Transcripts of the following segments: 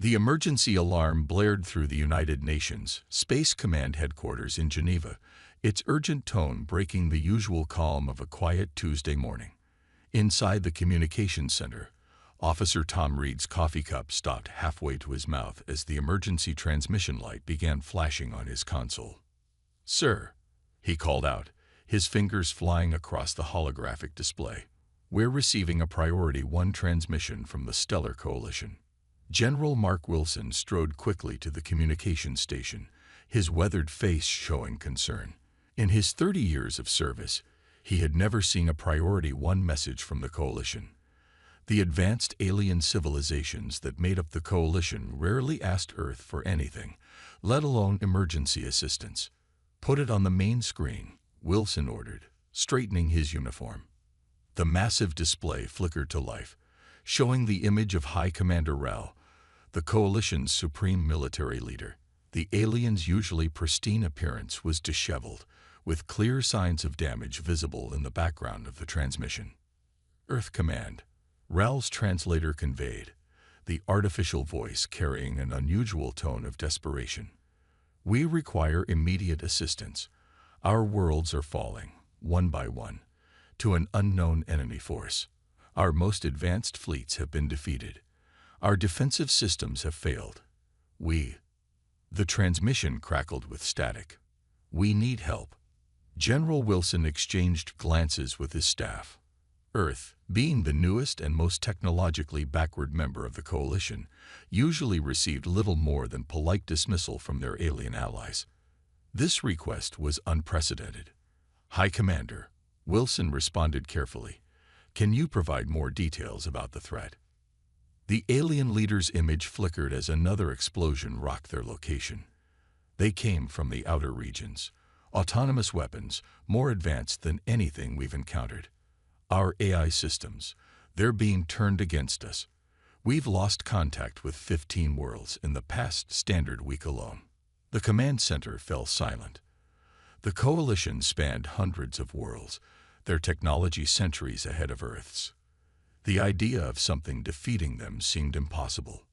The emergency alarm blared through the United Nations Space Command headquarters in Geneva, its urgent tone breaking the usual calm of a quiet Tuesday morning. Inside the communications center, Officer Tom Reed's coffee cup stopped halfway to his mouth as the emergency transmission light began flashing on his console. "Sir," he called out, his fingers flying across the holographic display, "we're receiving a Priority 1 transmission from the Stellar Coalition." General Mark Wilson strode quickly to the communications station, his weathered face showing concern. In his 30 years of service, he had never seen a Priority 1 message from the Coalition. The advanced alien civilizations that made up the Coalition rarely asked Earth for anything, let alone emergency assistance. "Put it on the main screen," Wilson ordered, straightening his uniform. The massive display flickered to life, showing the image of High Commander Rel, the Coalition's supreme military leader. The alien's usually pristine appearance was disheveled, with clear signs of damage visible in the background of the transmission. "Earth Command," Rel's translator conveyed, the artificial voice carrying an unusual tone of desperation. "We require immediate assistance. Our worlds are falling, one by one, to an unknown enemy force. Our most advanced fleets have been defeated. Our defensive systems have failed. The transmission crackled with static. "We need help." General Wilson exchanged glances with his staff. Earth, being the newest and most technologically backward member of the Coalition, usually received little more than polite dismissal from their alien allies. This request was unprecedented. "High Commander," Wilson responded carefully, "can you provide more details about the threat?" The alien leader's image flickered as another explosion rocked their location. They came from the outer regions. Autonomous weapons, more advanced than anything we've encountered. Our AI systems, they're being turned against us. We've lost contact with 15 worlds in the past standard week alone. The command center fell silent. The Coalition spanned hundreds of worlds, their technology centuries ahead of Earth's. The idea of something defeating them seemed impossible.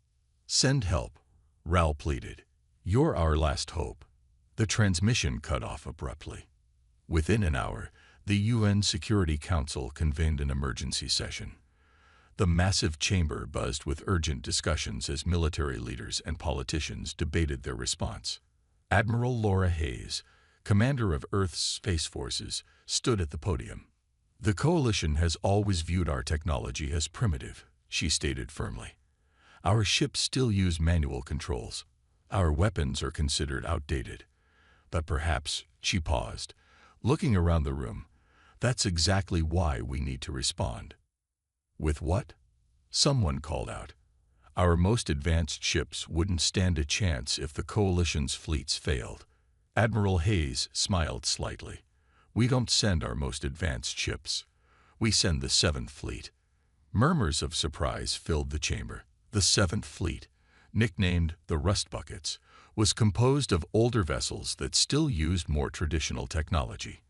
"Send help," Ral pleaded. "You're our last hope." The transmission cut off abruptly. Within an hour, the UN Security Council convened an emergency session. The massive chamber buzzed with urgent discussions as military leaders and politicians debated their response. Admiral Laura Hayes, commander of Earth's Space Forces, stood at the podium. "The Coalition has always viewed our technology as primitive," she stated firmly. "Our ships still use manual controls. Our weapons are considered outdated. But perhaps," she paused, looking around the room, "that's exactly why we need to respond." "With what?" someone called out. "Our most advanced ships wouldn't stand a chance if the Coalition's fleets failed." Admiral Hayes smiled slightly. "We don't send our most advanced ships. We send the 7th Fleet." Murmurs of surprise filled the chamber. The 7th Fleet, nicknamed the Rust Buckets, was composed of older vessels that still used more traditional technology.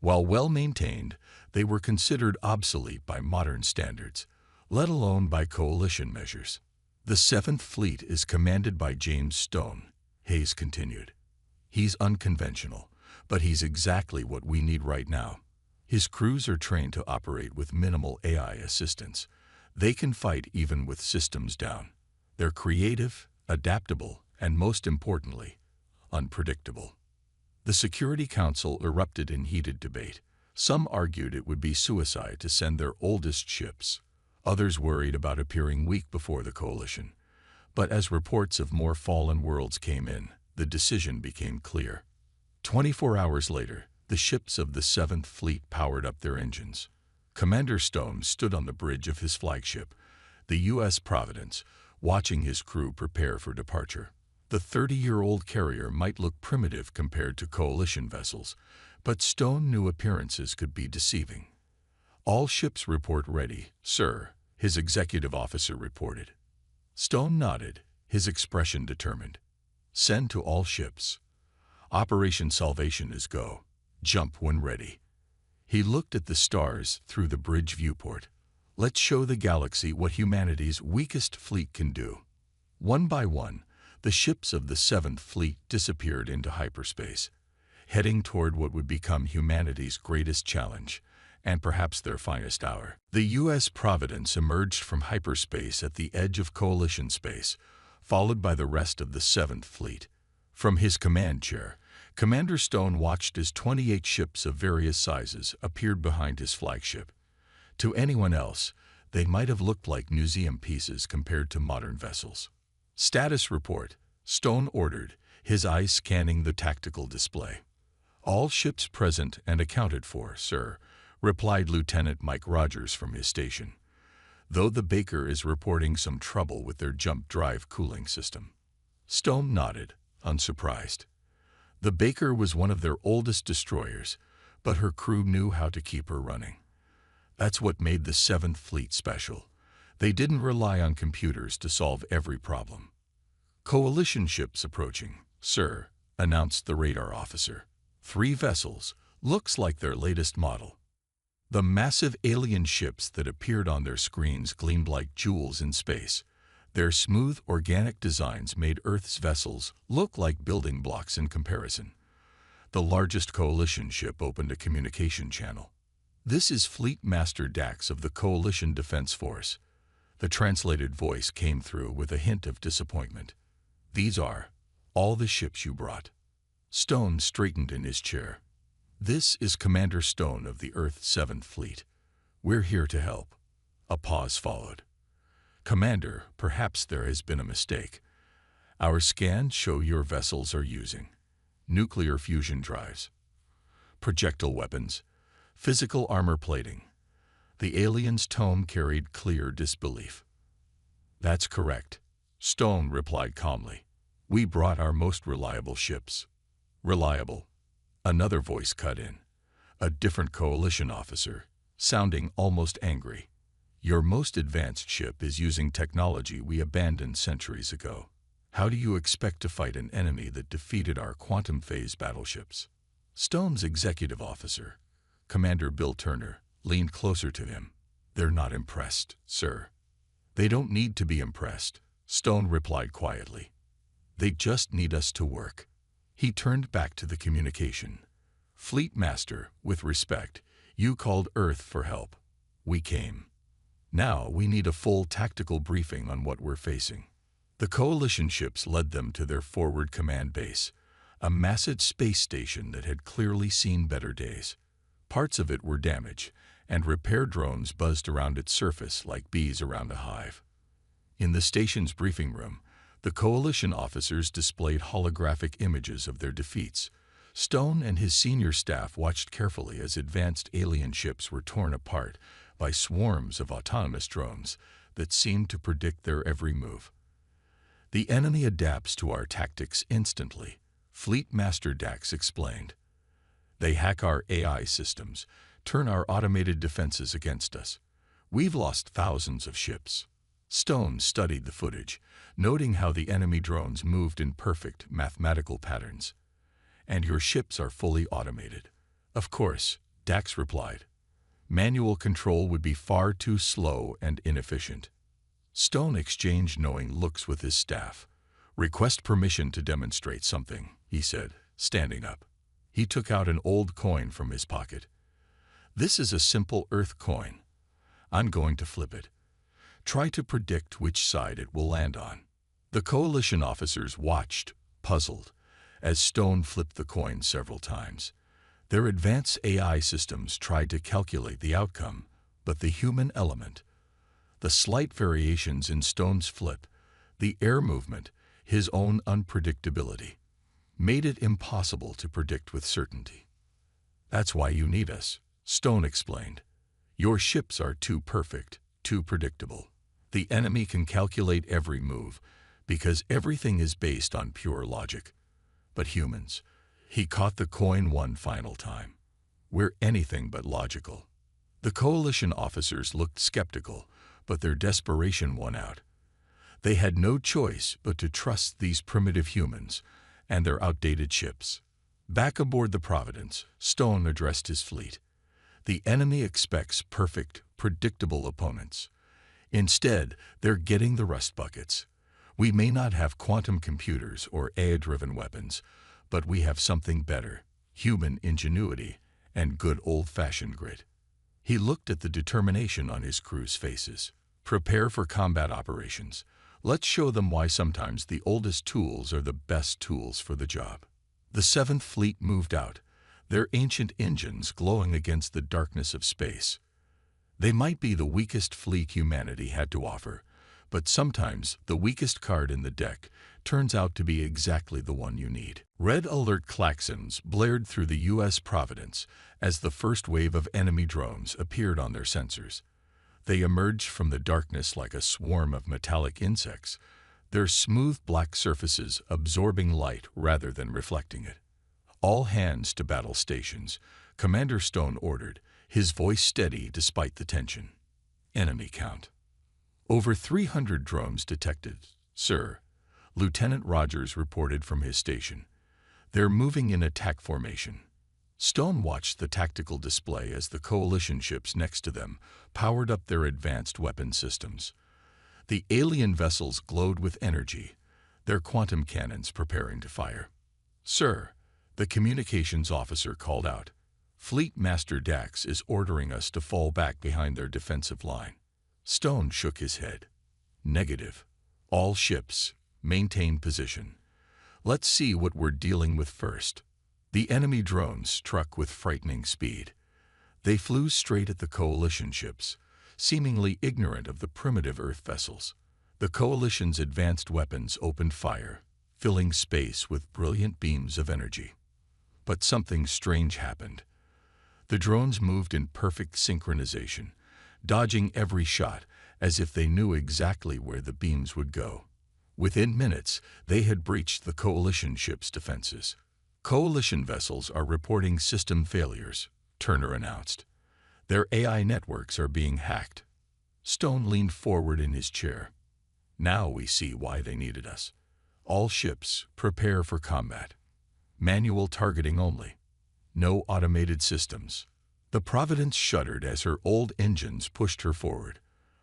While well-maintained, they were considered obsolete by modern standards, let alone by Coalition measures. "The 7th Fleet is commanded by James Stone," Hayes continued. "He's unconventional, but he's exactly what we need right now. His crews are trained to operate with minimal AI assistance. They can fight even with systems down. They're creative, adaptable, and most importantly, unpredictable." The Security Council erupted in heated debate. Some argued it would be suicide to send their oldest ships. Others worried about appearing weak before the Coalition. But as reports of more fallen worlds came in, the decision became clear. 24 hours later, the ships of the 7th Fleet powered up their engines. Commander Stone stood on the bridge of his flagship, the U.S. Providence, watching his crew prepare for departure. The 30-year-old carrier might look primitive compared to Coalition vessels, but Stone knew appearances could be deceiving. "All ships report ready, sir," his executive officer reported. Stone nodded, his expression determined. "Send to all ships. Operation Salvation is go. Jump when ready." He looked at the stars through the bridge viewport. "Let's show the galaxy what humanity's weakest fleet can do." One by one, the ships of the Seventh Fleet disappeared into hyperspace, heading toward what would become humanity's greatest challenge, and perhaps their finest hour. The U.S. Providence emerged from hyperspace at the edge of Coalition space, followed by the rest of the Seventh Fleet. From his command chair, Commander Stone watched as 28 ships of various sizes appeared behind his flagship. To anyone else, they might have looked like museum pieces compared to modern vessels. "Status report," Stone ordered, his eyes scanning the tactical display. "All ships present and accounted for, sir," replied Lieutenant Mike Rogers from his station, "though the Baker is reporting some trouble with their jump drive cooling system." Stone nodded, unsurprised. The Baker was one of their oldest destroyers, but her crew knew how to keep her running. That's what made the Seventh Fleet special. They didn't rely on computers to solve every problem. "Coalition ships approaching, sir," announced the radar officer. 3 vessels, looks like their latest model." The massive alien ships that appeared on their screens gleamed like jewels in space. Their smooth, organic designs made Earth's vessels look like building blocks in comparison. The largest Coalition ship opened a communication channel. "This is Fleet Master Dax of the Coalition Defense Force." The translated voice came through with a hint of disappointment. "These are all the ships you brought." Stone straightened in his chair. "This is Commander Stone of the Earth 7th Fleet. We're here to help." A pause followed. "Commander, perhaps there has been a mistake. Our scans show your vessels are using nuclear fusion drives, projectile weapons, physical armor plating." The alien's tone carried clear disbelief. "That's correct," Stone replied calmly. "We brought our most reliable ships." "Reliable?" Another voice cut in. A different Coalition officer, sounding almost angry. "Your most advanced ship is using technology we abandoned centuries ago. How do you expect to fight an enemy that defeated our quantum phase battleships?" Stone's executive officer, Commander Bill Turner, leaned closer to him. "They're not impressed, sir." "They don't need to be impressed," Stone replied quietly. "They just need us to work." He turned back to the communication. "Fleet Master, with respect, you called Earth for help. We came. Now we need a full tactical briefing on what we're facing." The Coalition ships led them to their forward command base, a massive space station that had clearly seen better days. Parts of it were damaged, and repair drones buzzed around its surface like bees around a hive. In the station's briefing room, the Coalition officers displayed holographic images of their defeats. Stone and his senior staff watched carefully as advanced alien ships were torn apart by swarms of autonomous drones that seemed to predict their every move. "The enemy adapts to our tactics instantly," Fleet Master Dax explained. "They hack our AI systems, turn our automated defenses against us. We've lost thousands of ships." Stone studied the footage, noting how the enemy drones moved in perfect mathematical patterns. "And your ships are fully automated." "Of course," Dax replied. "Manual control would be far too slow and inefficient." Stone exchanged knowing looks with his staff. "Request permission to demonstrate something," he said, standing up. He took out an old coin from his pocket. "This is a simple Earth coin. I'm going to flip it. Try to predict which side it will land on." The Coalition officers watched, puzzled, as Stone flipped the coin several times. Their advanced AI systems tried to calculate the outcome, but the human element, the slight variations in Stone's flip, the air movement, his own unpredictability, made it impossible to predict with certainty. "That's why you need us," Stone explained. "Your ships are too perfect, too predictable. The enemy can calculate every move, because everything is based on pure logic. But humans," he caught the coin one final time, "we're anything but logical." The Coalition officers looked skeptical, but their desperation won out. They had no choice but to trust these primitive humans and their outdated ships. Back aboard the Providence, Stone addressed his fleet. "The enemy expects perfect, predictable opponents. Instead, they're getting the rust buckets. We may not have quantum computers or AI-driven weapons, but we have something better: human ingenuity and good old-fashioned grit. He looked at the determination on his crew's faces. Prepare for combat operations. Let's show them why sometimes the oldest tools are the best tools for the job. The Seventh Fleet moved out, their ancient engines glowing against the darkness of space. They might be the weakest fleet humanity had to offer, but sometimes the weakest card in the deck turns out to be exactly the one you need. Red alert klaxons blared through the U.S. Providence as the first wave of enemy drones appeared on their sensors. They emerged from the darkness like a swarm of metallic insects, their smooth black surfaces absorbing light rather than reflecting it. "All hands to battle stations," Commander Stone ordered, his voice steady despite the tension. "Enemy count." "Over 300 drones detected, sir," Lieutenant Rogers reported from his station. "They're moving in attack formation." Stone watched the tactical display as the coalition ships next to them powered up their advanced weapon systems. The alien vessels glowed with energy, their quantum cannons preparing to fire. "Sir," the communications officer called out, "Fleet Master Dax is ordering us to fall back behind their defensive line." Stone shook his head. "Negative. All ships, maintain position. Let's see what we're dealing with first." The enemy drones struck with frightening speed. They flew straight at the coalition ships, seemingly ignorant of the primitive Earth vessels. The coalition's advanced weapons opened fire, filling space with brilliant beams of energy. But something strange happened. The drones moved in perfect synchronization, dodging every shot as if they knew exactly where the beams would go. Within minutes, they had breached the coalition ships' defenses. "Coalition vessels are reporting system failures," Turner announced. "Their AI networks are being hacked." Stone leaned forward in his chair. "Now we see why they needed us. All ships, prepare for combat. Manual targeting only. No automated systems." The Providence shuddered as her old engines pushed her forward.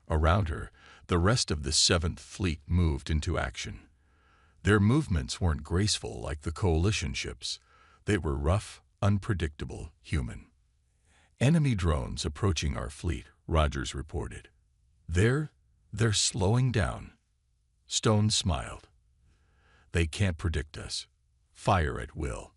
Around her, the rest of the Seventh Fleet moved into action. Their movements weren't graceful like the coalition ships. They were rough, unpredictable, human. "Enemy drones approaching our fleet," Rogers reported. They're slowing down." Stone smiled. "They can't predict us. Fire at will."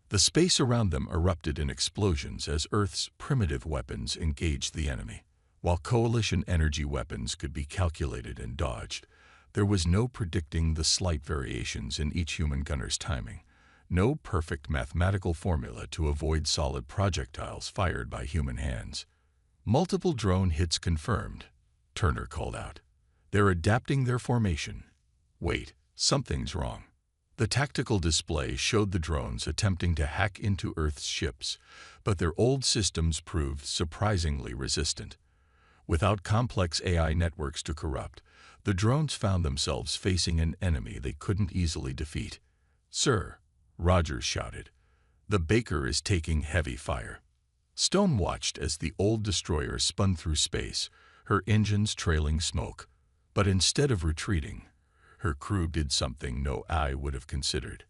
The space around them erupted in explosions as Earth's primitive weapons engaged the enemy. While coalition energy weapons could be calculated and dodged, there was no predicting the slight variations in each human gunner's timing, no perfect mathematical formula to avoid solid projectiles fired by human hands. "Multiple drone hits confirmed," Turner called out. "They're adapting their formation." "Wait, something's wrong." The tactical display showed the drones attempting to hack into Earth's ships, but their old systems proved surprisingly resistant. Without complex AI networks to corrupt, the drones found themselves facing an enemy they couldn't easily defeat. "Sir," Rogers shouted, "the Baker is taking heavy fire." Stone watched as the old destroyer spun through space, her engines trailing smoke. But instead of retreating, her crew did something no eye would have considered.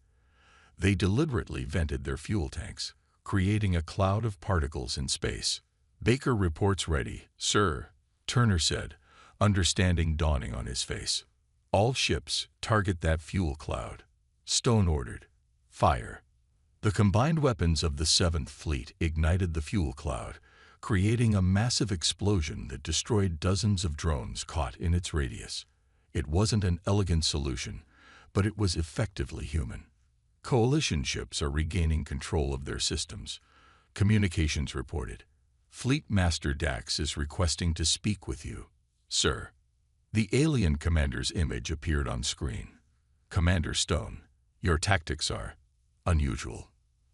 They deliberately vented their fuel tanks, creating a cloud of particles in space. "Baker reports ready, sir," Turner said, understanding dawning on his face. "All ships, target that fuel cloud." Stone ordered. "Fire." The combined weapons of the Seventh Fleet ignited the fuel cloud, creating a massive explosion that destroyed dozens of drones caught in its radius. It wasn't an elegant solution, but it was effectively human. Coalition ships are regaining control of their systems. Communications reported. "Fleet Master Dax is requesting to speak with you, sir." The alien commander's image appeared on screen. "Commander Stone, your tactics are unusual."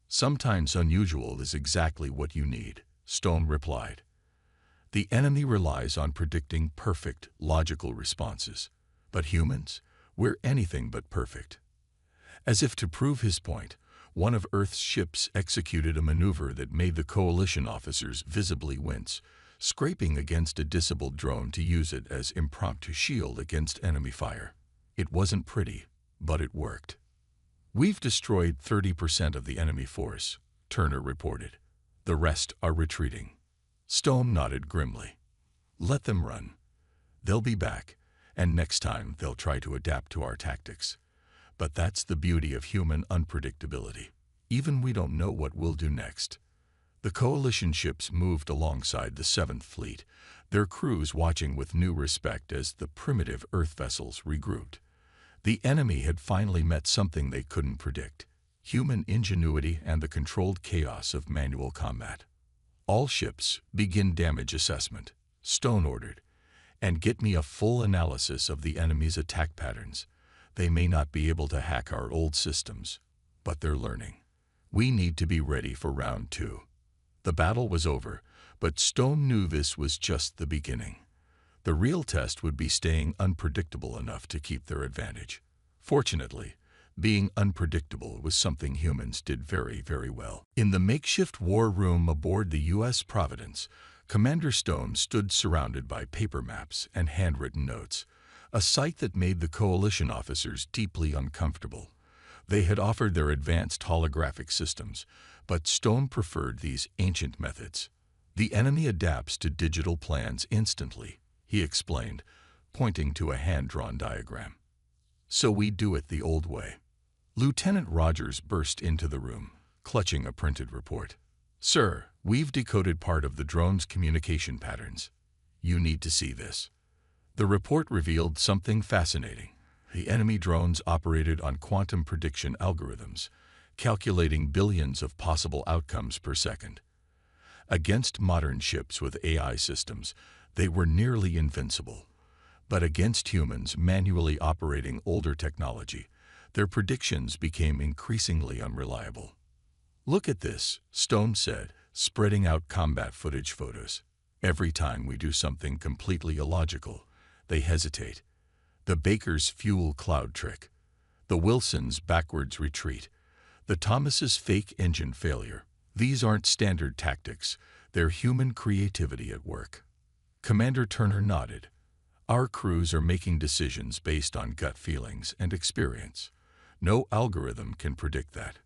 "Sometimes unusual is exactly what you need," Stone replied. "The enemy relies on predicting perfect, logical responses. But humans, we're anything but perfect." As if to prove his point, one of Earth's ships executed a maneuver that made the coalition officers visibly wince, scraping against a disabled drone to use it as impromptu shield against enemy fire. It wasn't pretty, but it worked. "We've destroyed 30% of the enemy force," Turner reported. "The rest are retreating." Stone nodded grimly. "Let them run. They'll be back, and next time they'll try to adapt to our tactics. But that's the beauty of human unpredictability. Even we don't know what we'll do next." The coalition ships moved alongside the Seventh Fleet, their crews watching with new respect as the primitive Earth vessels regrouped. The enemy had finally met something they couldn't predict: human ingenuity and the controlled chaos of manual combat. "All ships, begin damage assessment," Stone ordered, "and get me a full analysis of the enemy's attack patterns. They may not be able to hack our old systems, but they're learning. We need to be ready for round 2. The battle was over, but Stone knew this was just the beginning. The real test would be staying unpredictable enough to keep their advantage. Fortunately, being unpredictable was something humans did very, very well. In the makeshift war room aboard the U.S. Providence, Commander Stone stood surrounded by paper maps and handwritten notes, a sight that made the coalition officers deeply uncomfortable. They had offered their advanced holographic systems, but Stone preferred these ancient methods. "The enemy adapts to digital plans instantly," he explained, pointing to a hand-drawn diagram. "So we do it the old way." Lieutenant Rogers burst into the room, clutching a printed report. "Sir, we've decoded part of the drone's communication patterns. You need to see this." The report revealed something fascinating. The enemy drones operated on quantum prediction algorithms, calculating billions of possible outcomes per second. Against modern ships with AI systems, they were nearly invincible. But against humans manually operating older technology, their predictions became increasingly unreliable. "Look at this," Stone said, spreading out combat footage photos. "Every time we do something completely illogical, they hesitate. The Baker's fuel cloud trick, the Wilson's backwards retreat, the Thomas's fake engine failure. These aren't standard tactics, they're human creativity at work." Commander Turner nodded. "Our crews are making decisions based on gut feelings and experience. No algorithm can predict that."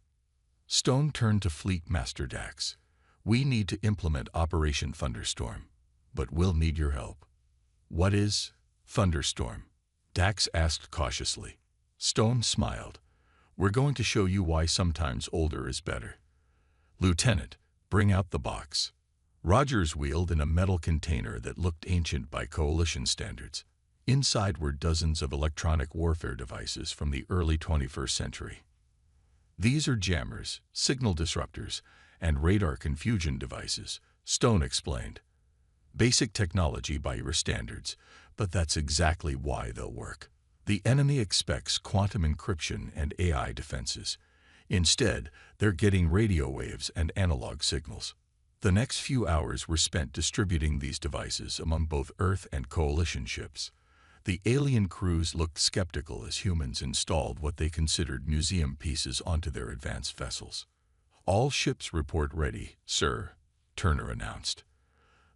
Stone turned to Fleet Master Dax. "We need to implement Operation Thunderstorm, but we'll need your help." "What is Thunderstorm?" Dax asked cautiously. Stone smiled. "We're going to show you why sometimes older is better." "Lieutenant, bring out the box." Rogers wheeled in a metal container that looked ancient by coalition standards. Inside were dozens of electronic warfare devices from the early 21st century. "These are jammers, signal disruptors, and radar confusion devices," Stone explained. "Basic technology by your standards, but that's exactly why they'll work. The enemy expects quantum encryption and AI defenses. Instead, they're getting radio waves and analog signals." The next few hours were spent distributing these devices among both Earth and coalition ships. The alien crews looked skeptical as humans installed what they considered museum pieces onto their advanced vessels. "All ships report ready, sir," Turner announced.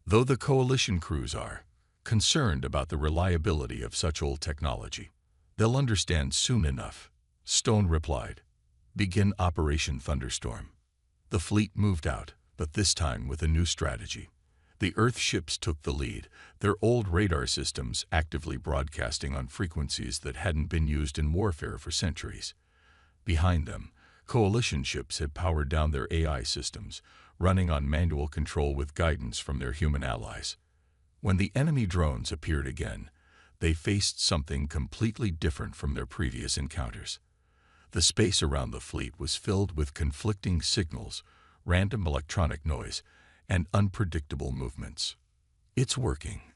"Though the coalition crews are concerned about the reliability of such old technology. They'll understand soon enough," Stone replied. "Begin Operation Thunderstorm." The fleet moved out, but this time with a new strategy. The Earth ships took the lead, their old radar systems actively broadcasting on frequencies that hadn't been used in warfare for centuries. Behind them, coalition ships had powered down their AI systems, running on manual control with guidance from their human allies. When the enemy drones appeared again, they faced something completely different from their previous encounters. The space around the fleet was filled with conflicting signals, random electronic noise, and unpredictable movements. "It's working,"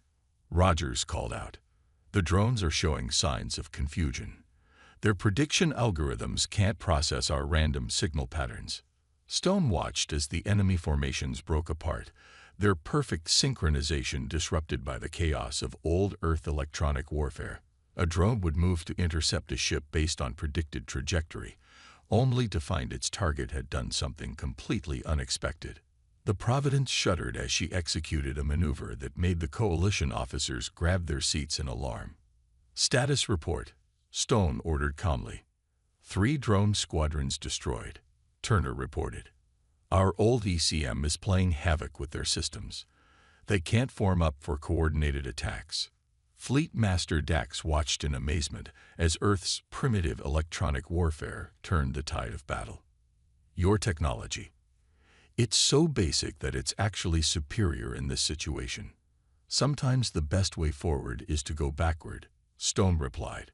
Rogers called out. "The drones are showing signs of confusion. Their prediction algorithms can't process our random signal patterns." Stone watched as the enemy formations broke apart, their perfect synchronization disrupted by the chaos of old Earth electronic warfare. A drone would move to intercept a ship based on predicted trajectory, only to find its target had done something completely unexpected. The Providence shuddered as she executed a maneuver that made the coalition officers grab their seats in alarm. "Status report," Stone ordered calmly. 3 drone squadrons destroyed, Turner reported. Our old ECM is playing havoc with their systems. They can't form up for coordinated attacks. Fleet Master Dax watched in amazement as Earth's primitive electronic warfare turned the tide of battle. Your technology. It's so basic that it's actually superior in this situation. Sometimes the best way forward is to go backward, Stone replied.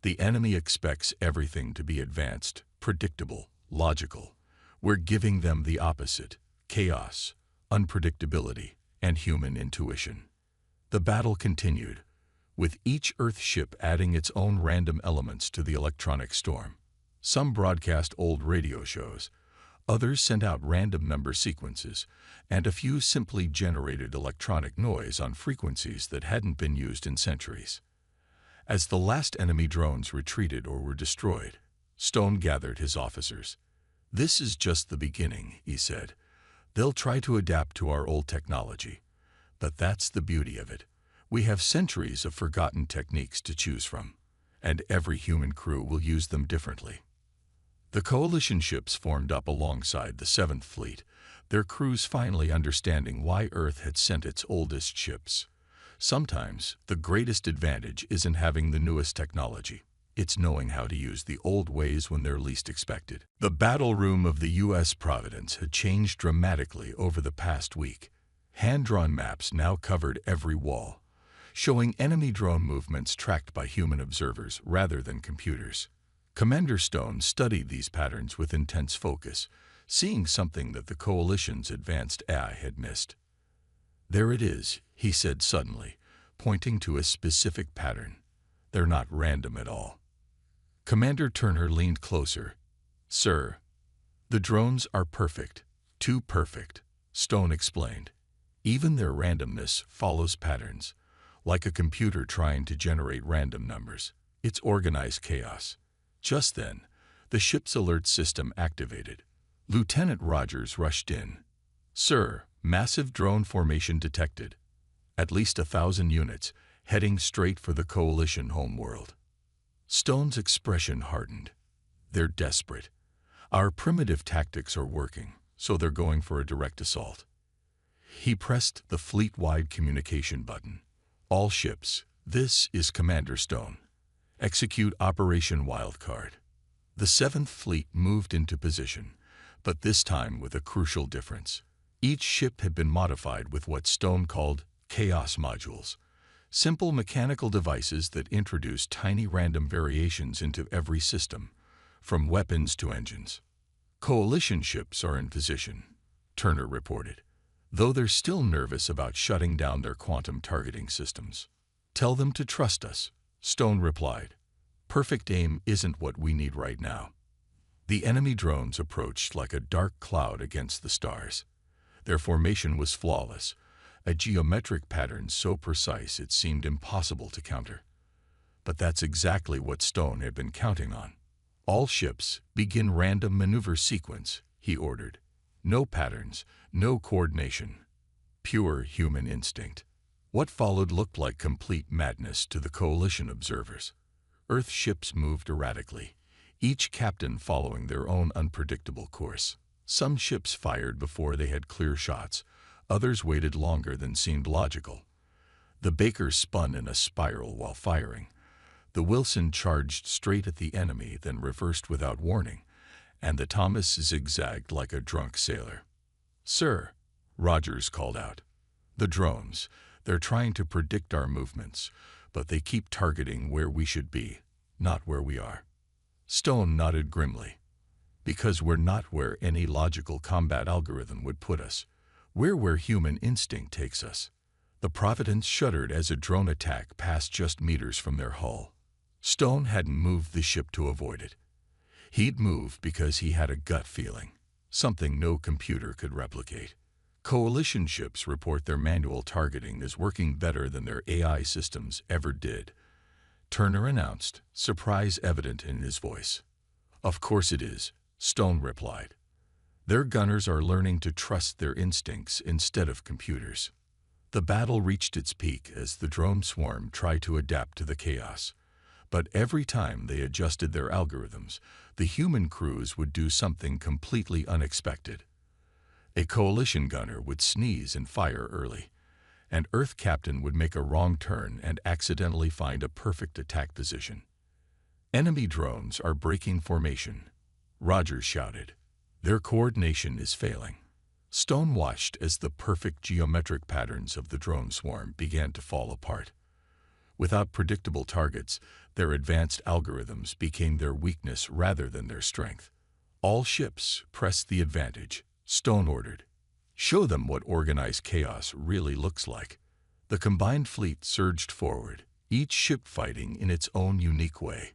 The enemy expects everything to be advanced, predictable, logical. We're giving them the opposite: chaos, unpredictability, and human intuition. The battle continued, with each Earth ship adding its own random elements to the electronic storm. Some broadcast old radio shows, others sent out random number sequences, and a few simply generated electronic noise on frequencies that hadn't been used in centuries. As the last enemy drones retreated or were destroyed, Stone gathered his officers. "This is just the beginning," he said. "They'll try to adapt to our old technology. But that's the beauty of it. We have centuries of forgotten techniques to choose from, and every human crew will use them differently." The coalition ships formed up alongside the 7th Fleet, their crews finally understanding why Earth had sent its oldest ships. Sometimes, the greatest advantage isn't having the newest technology. It's knowing how to use the old ways when they're least expected. The battle room of the U.S. Providence had changed dramatically over the past week. Hand-drawn maps now covered every wall, showing enemy drone movements tracked by human observers rather than computers. Commander Stone studied these patterns with intense focus, seeing something that the Coalition's advanced AI had missed. "There it is," he said suddenly, pointing to a specific pattern. "They're not random at all." Commander Turner leaned closer. "Sir, the drones are perfect, too perfect," Stone explained. "Even their randomness follows patterns, like a computer trying to generate random numbers. It's organized chaos." Just then, the ship's alert system activated. Lieutenant Rogers rushed in. "Sir, massive drone formation detected. At least 1,000 units, heading straight for the Coalition homeworld." Stone's expression hardened. "They're desperate. Our primitive tactics are working, so they're going for a direct assault." He pressed the fleet-wide communication button. "All ships, this is Commander Stone. Execute Operation Wildcard." The 7th Fleet moved into position, but this time with a crucial difference. Each ship had been modified with what Stone called chaos modules, simple mechanical devices that introduce tiny random variations into every system, from weapons to engines. "Coalition ships are in position," Turner reported, though they're still nervous about shutting down their quantum targeting systems. "Tell them to trust us," Stone replied. "Perfect aim isn't what we need right now." The enemy drones approached like a dark cloud against the stars. Their formation was flawless, a geometric pattern so precise it seemed impossible to counter. But that's exactly what Stone had been counting on. "All ships, begin random maneuver sequence," he ordered. "No patterns, no coordination. Pure human instinct." What followed looked like complete madness to the Coalition observers. Earth ships moved erratically, each captain following their own unpredictable course. Some ships fired before they had clear shots, others waited longer than seemed logical. The Baker spun in a spiral while firing. The Wilson charged straight at the enemy, then reversed without warning, and the Thomas zigzagged like a drunk sailor. "Sir," Rogers called out. "The drones, they're trying to predict our movements, but they keep targeting where we should be, not where we are." Stone nodded grimly. "Because we're not where any logical combat algorithm would put us. We're where human instinct takes us." The Providence shuddered as a drone attack passed just meters from their hull. Stone hadn't moved the ship to avoid it. He'd moved because he had a gut feeling, something no computer could replicate. Coalition ships report their manual targeting is working better than their AI systems ever did, Turner announced, surprise evident in his voice. "Of course it is," Stone replied. "Their gunners are learning to trust their instincts instead of computers." The battle reached its peak as the drone swarm tried to adapt to the chaos. But every time they adjusted their algorithms, the human crews would do something completely unexpected. A coalition gunner would sneeze and fire early. An Earth captain would make a wrong turn and accidentally find a perfect attack position. "Enemy drones are breaking formation," Rogers shouted. "Their coordination is failing." Stone watched as the perfect geometric patterns of the drone swarm began to fall apart. Without predictable targets, their advanced algorithms became their weakness rather than their strength. "All ships, press the advantage," Stone ordered. "Show them what organized chaos really looks like." The combined fleet surged forward, each ship fighting in its own unique way.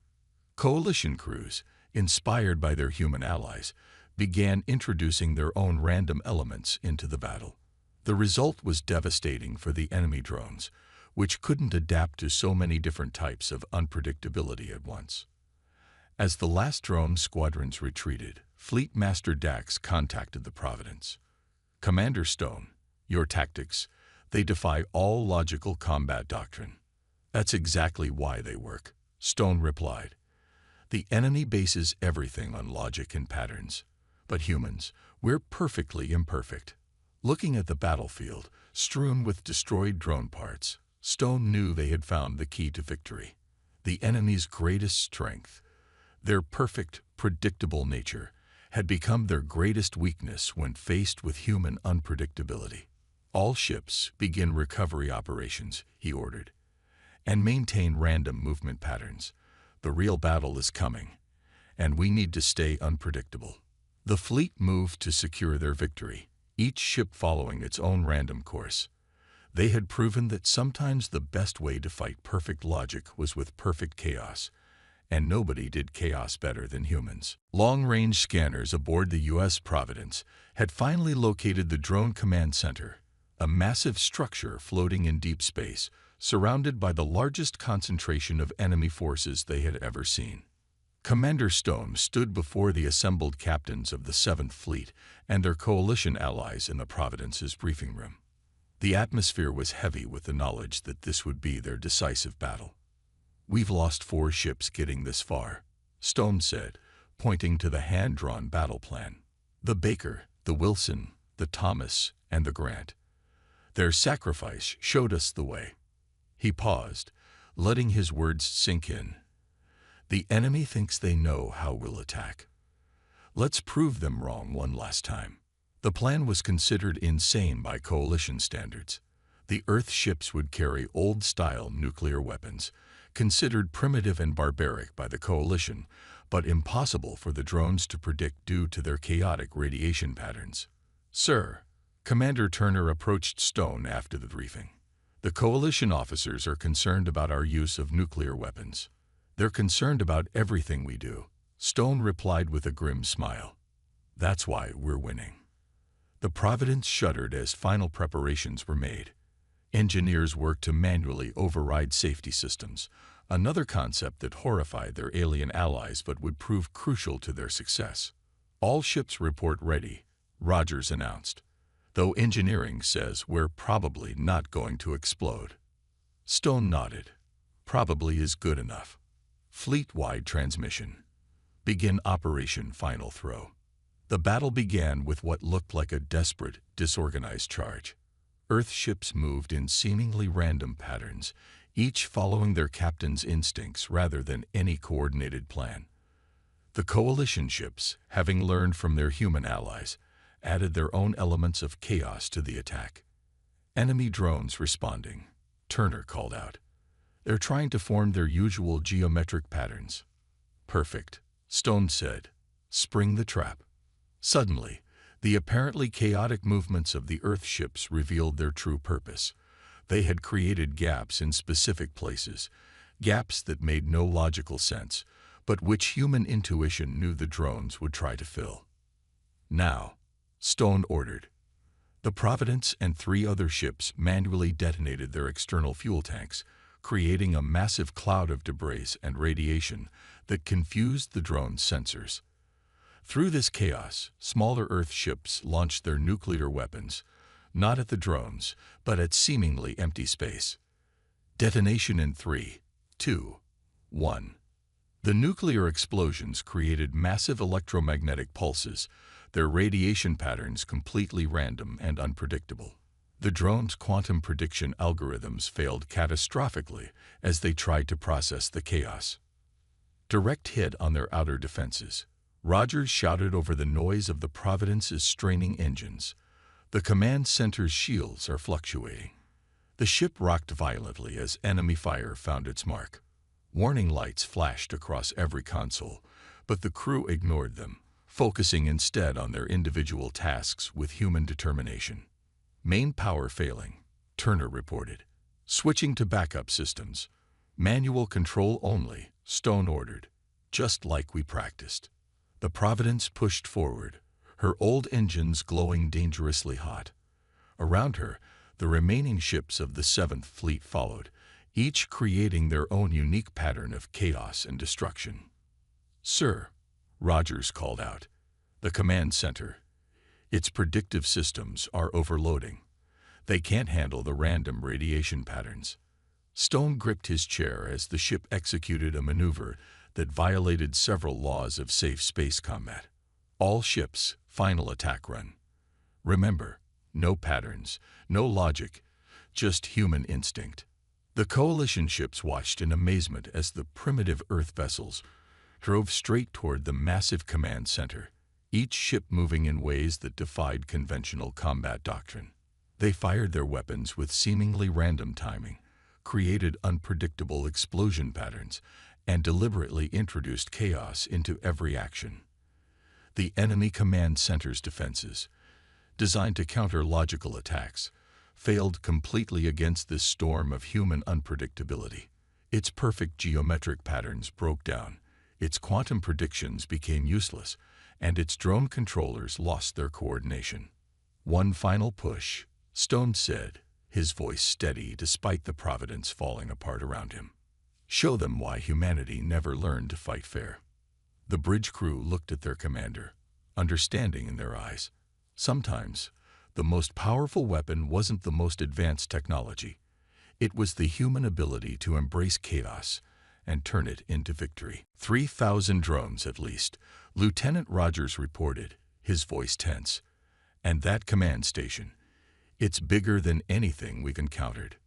Coalition crews, inspired by their human allies, began introducing their own random elements into the battle. The result was devastating for the enemy drones, which couldn't adapt to so many different types of unpredictability at once. As the last drone squadrons retreated, Fleet Master Dax contacted the Providence. "Commander Stone, your tactics, they defy all logical combat doctrine." "That's exactly why they work," Stone replied. "The enemy bases everything on logic and patterns. But humans, we're perfectly imperfect." Looking at the battlefield, strewn with destroyed drone parts, Stone knew they had found the key to victory. The enemy's greatest strength, their perfect, predictable nature, had become their greatest weakness when faced with human unpredictability. "All ships begin recovery operations," he ordered, "and maintain random movement patterns. The real battle is coming, and we need to stay unpredictable." The fleet moved to secure their victory, each ship following its own random course. They had proven that sometimes the best way to fight perfect logic was with perfect chaos, and nobody did chaos better than humans. Long-range scanners aboard the U.S. Providence had finally located the Drone Command Center, a massive structure floating in deep space, surrounded by the largest concentration of enemy forces they had ever seen. Commander Stone stood before the assembled captains of the 7th Fleet and their coalition allies in the Providence's briefing room. The atmosphere was heavy with the knowledge that this would be their decisive battle. "We've lost 4 ships getting this far," Stone said, pointing to the hand-drawn battle plan. "The Baker, the Wilson, the Thomas, and the Grant. Their sacrifice showed us the way." He paused, letting his words sink in. "The enemy thinks they know how we'll attack. Let's prove them wrong one last time." The plan was considered insane by coalition standards. The Earth ships would carry old-style nuclear weapons, considered primitive and barbaric by the coalition, but impossible for the drones to predict due to their chaotic radiation patterns. "Sir," Commander Turner approached Stone after the briefing, "the coalition officers are concerned about our use of nuclear weapons." "They're concerned about everything we do," Stone replied with a grim smile. "That's why we're winning." The Providence shuddered as final preparations were made. Engineers worked to manually override safety systems, another concept that horrified their alien allies but would prove crucial to their success. "All ships report ready," Rogers announced, "though engineering says we're probably not going to explode." Stone nodded. "Probably is good enough." Fleet-wide transmission. "Begin Operation Final Throw." The battle began with what looked like a desperate, disorganized charge. Earth ships moved in seemingly random patterns, each following their captain's instincts rather than any coordinated plan. The coalition ships, having learned from their human allies, added their own elements of chaos to the attack. "Enemy drones responding," Turner called out. "They're trying to form their usual geometric patterns." "Perfect," Stone said. "Spring the trap." Suddenly, the apparently chaotic movements of the Earth ships revealed their true purpose. They had created gaps in specific places, gaps that made no logical sense, but which human intuition knew the drones would try to fill. "Now," Stone ordered. The Providence and 3 other ships manually detonated their external fuel tanks, creating a massive cloud of debris and radiation that confused the drone's sensors. Through this chaos, smaller Earth ships launched their nuclear weapons, not at the drones, but at seemingly empty space. Detonation in 3, 2, 1. The nuclear explosions created massive electromagnetic pulses, their radiation patterns completely random and unpredictable. The drone's quantum prediction algorithms failed catastrophically as they tried to process the chaos. Direct hit on their outer defenses. Rogers shouted over the noise of the Providence's straining engines. The command center's shields are fluctuating. The ship rocked violently as enemy fire found its mark. Warning lights flashed across every console, but the crew ignored them, focusing instead on their individual tasks with human determination. Main power failing, Turner reported. Switching to backup systems. Manual control only, Stone ordered. Just like we practiced. The Providence pushed forward, her old engines glowing dangerously hot. Around her, the remaining ships of the 7th Fleet followed, each creating their own unique pattern of chaos and destruction. "Sir," Rogers called out, "the command center. Its predictive systems are overloading. They can't handle the random radiation patterns." Stone gripped his chair as the ship executed a maneuver that violated several laws of safe space combat. All ships, final attack run. Remember, no patterns, no logic, just human instinct. The coalition ships watched in amazement as the primitive Earth vessels drove straight toward the massive command center, each ship moving in ways that defied conventional combat doctrine. They fired their weapons with seemingly random timing, created unpredictable explosion patterns, and deliberately introduced chaos into every action. The enemy command center's defenses, designed to counter logical attacks, failed completely against this storm of human unpredictability. Its perfect geometric patterns broke down, its quantum predictions became useless, and its drone controllers lost their coordination. "One final push," Stone said, his voice steady despite the Providence falling apart around him. "Show them why humanity never learned to fight fair." The bridge crew looked at their commander, understanding in their eyes. Sometimes, the most powerful weapon wasn't the most advanced technology. It was the human ability to embrace chaos and turn it into victory. 3,000 drones at least, Lieutenant Rogers reported, his voice tense. "And that command station, it's bigger than anything we've encountered."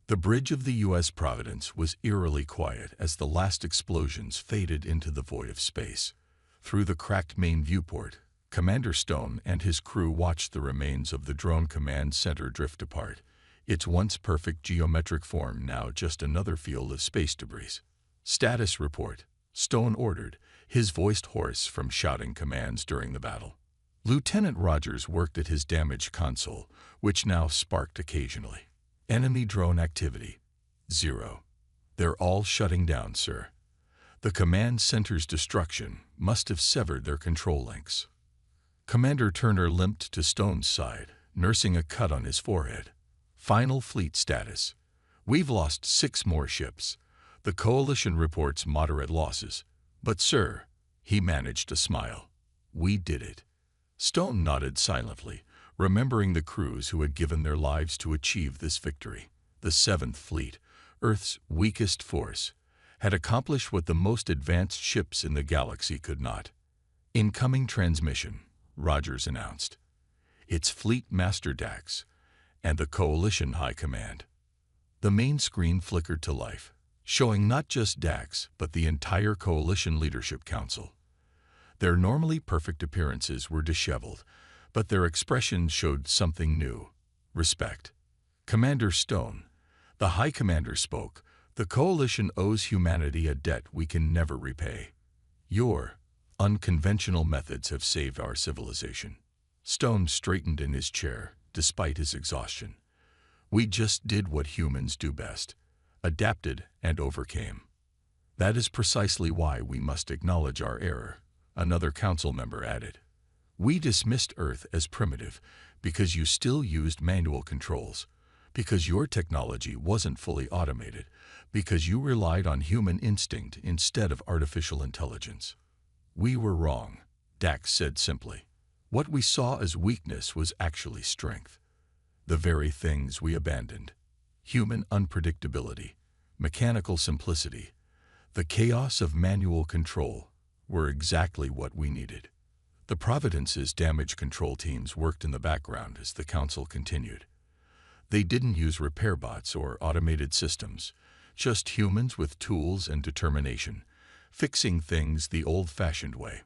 The bridge of the U.S. Providence was eerily quiet as the last explosions faded into the void of space. Through the cracked main viewport, Commander Stone and his crew watched the remains of the drone command center drift apart, its once perfect geometric form now just another field of space debris. "Status report," Stone ordered, his voice hoarse from shouting commands during the battle. Lieutenant Rogers worked at his damaged console, which now sparked occasionally. "Enemy drone activity, 0. They're all shutting down, sir. The command center's destruction must have severed their control links." Commander Turner limped to Stone's side, nursing a cut on his forehead. "Final fleet status. We've lost 6 more ships. The coalition reports moderate losses. But sir," he managed a smile, "we did it." Stone nodded silently, remembering the crews who had given their lives to achieve this victory. The 7th Fleet, Earth's weakest force, had accomplished what the most advanced ships in the galaxy could not. "Incoming transmission," Rogers announced. "It's Fleet Master Dax and the Coalition High Command." The main screen flickered to life, showing not just Dax but the entire Coalition Leadership Council. Their normally perfect appearances were disheveled, but their expressions showed something new: respect. "Commander Stone," the High Commander spoke, "the Coalition owes humanity a debt we can never repay. Your unconventional methods have saved our civilization." Stone straightened in his chair, despite his exhaustion. "We just did what humans do best, adapted and overcame." "That is precisely why we must acknowledge our error," another council member added. "We dismissed Earth as primitive because you still used manual controls, because your technology wasn't fully automated, because you relied on human instinct instead of artificial intelligence." "We were wrong," Dax said simply. "What we saw as weakness was actually strength. The very things we abandoned. Human unpredictability, mechanical simplicity, The chaos of manual control were exactly what we needed. The Providence's damage control teams worked in the background as the Council continued. They didn't use repair bots or automated systems, just humans with tools and determination, fixing things the old-fashioned way.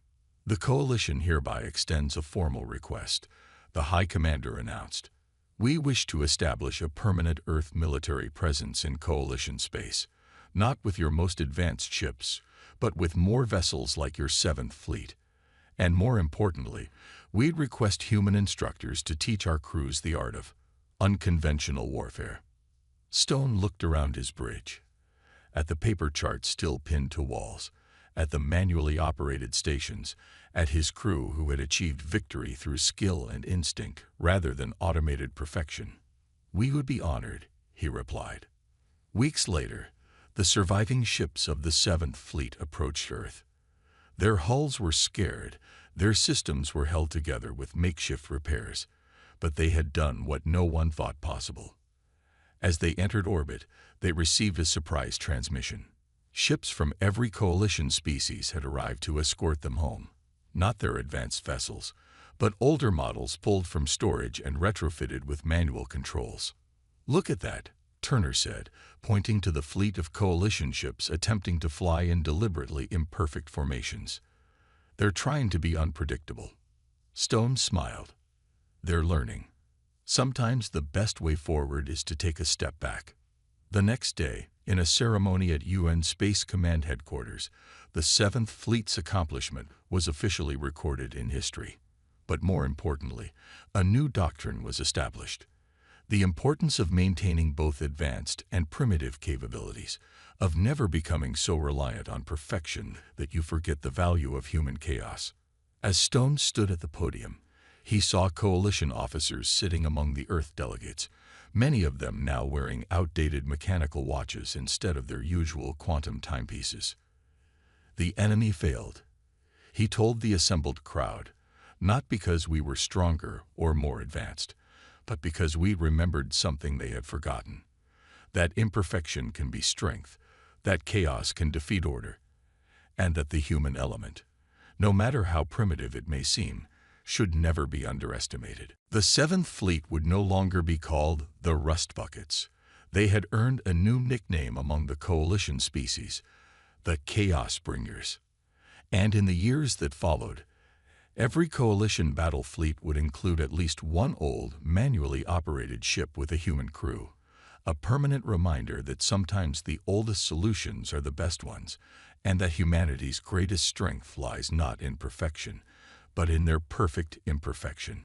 The Coalition hereby extends a formal request, the High Commander announced. We wish to establish a permanent Earth military presence in Coalition space, not with your most advanced ships, but with more vessels like your 7th Fleet. And more importantly, we'd request human instructors to teach our crews the art of unconventional warfare. Stone looked around his bridge, at the paper charts still pinned to walls, at the manually operated stations, at his crew who had achieved victory through skill and instinct rather than automated perfection. We would be honored, he replied. Weeks later, the surviving ships of the 7th Fleet approached Earth. Their hulls were scared, their systems were held together with makeshift repairs, but they had done what no one thought possible. As they entered orbit, they received a surprise transmission. Ships from every Coalition species had arrived to escort them home. Not their advanced vessels, but older models pulled from storage and retrofitted with manual controls. Look at that, Turner said, pointing to the fleet of Coalition ships attempting to fly in deliberately imperfect formations. They're trying to be unpredictable. Stone smiled. They're learning. Sometimes the best way forward is to take a step back. The next day, in a ceremony at UN Space Command Headquarters, the 7th Fleet's accomplishment was officially recorded in history. But more importantly, a new doctrine was established. The importance of maintaining both advanced and primitive capabilities, of never becoming so reliant on perfection that you forget the value of human chaos. As Stone stood at the podium, he saw Coalition officers sitting among the Earth delegates, many of them now wearing outdated mechanical watches instead of their usual quantum timepieces. The enemy failed, he told the assembled crowd, not because we were stronger or more advanced, but because we remembered something they had forgotten. That imperfection can be strength, that chaos can defeat order, and that the human element, no matter how primitive it may seem, should never be underestimated. The 7th Fleet would no longer be called the Rust Buckets. They had earned a new nickname among the Coalition species, the Chaos Bringers. And in the years that followed, every Coalition battle fleet would include at least one old, manually operated ship with a human crew, a permanent reminder that sometimes the oldest solutions are the best ones, and that humanity's greatest strength lies not in perfection, but in their perfect imperfection.